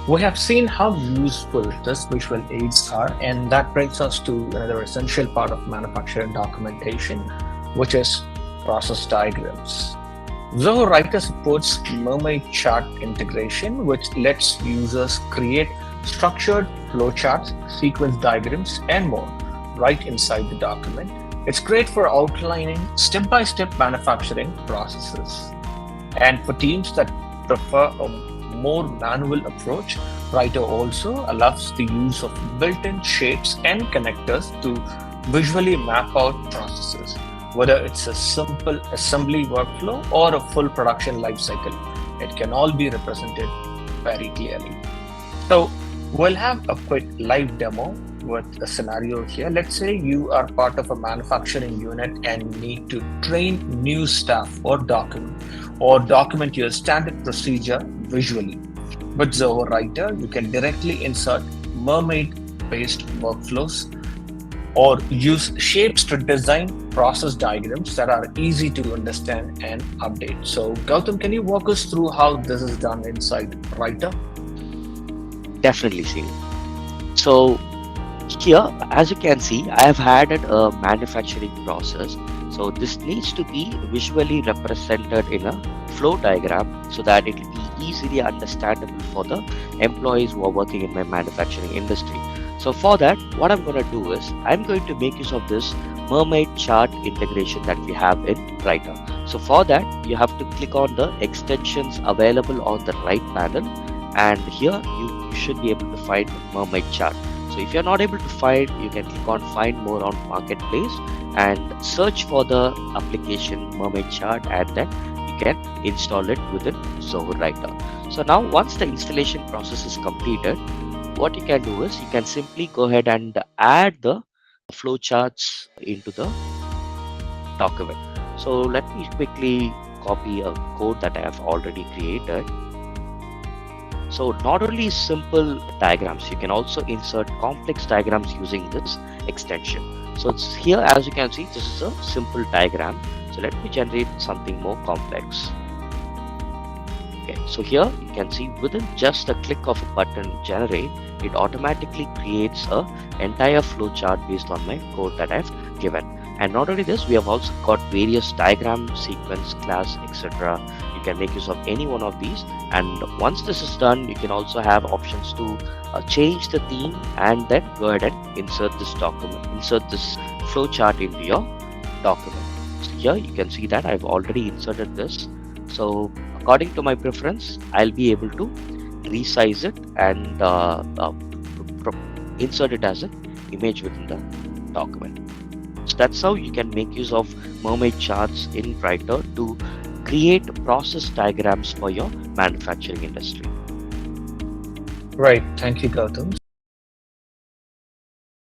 We have seen how useful these visual aids are, and that brings us to another essential part of manufacturing documentation, which is process diagrams. Zoho Writer supports Mermaid chart integration, which lets users create structured flowcharts, sequence diagrams, and more right inside the document. It's great for outlining step by step manufacturing processes. And for teams that prefer a more manual approach, Writer also allows the use of built in shapes and connectors to visually map out processes, whether it's a simple assembly workflow or a full production lifecycle. It can all be represented very clearly. So we'll have a quick live demo with a scenario here. Let's say you are part of a manufacturing unit and need to train new staff or document your standard procedure visually. With Zoho Writer, you can directly insert Mermaid-based workflows or use shapes to design process diagrams that are easy to understand and update. So Gautam, can you walk us through how this is done inside Writer? Definitely, see. So here, as you can see, I have added a manufacturing process. So this needs to be visually represented in a flow diagram so that it will be easily understandable for the employees who are working in my manufacturing industry. So for that, what I'm going to do is I'm going to make use of this Mermaid chart integration that we have in Writer. So for that, you have to click on the extensions available on the right panel, and here you should be able to find Mermaid chart. So if you're not able to find, you can click on find more on marketplace and search for the application Mermaid chart, and then you can install it within Zoho Writer. So now once the installation process is completed, what you can do is you can simply go ahead and add the flowcharts into the document. So let me quickly copy a code that I have already created. So not only simple diagrams, you can also insert complex diagrams using this extension. So it's here, as you can see, this is a simple diagram. So let me generate something more complex. Okay, so here you can see within just a click of a button generate, it automatically creates a entire flowchart based on my code that I've given. And not only this, we have also got various diagram, sequence, class, etc. You can make use of any one of these. And once this is done, you can also have options to change the theme and then go ahead and insert this flowchart into your document. So here you can see that I've already inserted this. So according to my preference, I'll be able to resize it and insert it as an image within the document. So that's how you can make use of Mermaid charts in Writer to create process diagrams for your manufacturing industry. Right. Thank you, Gautam.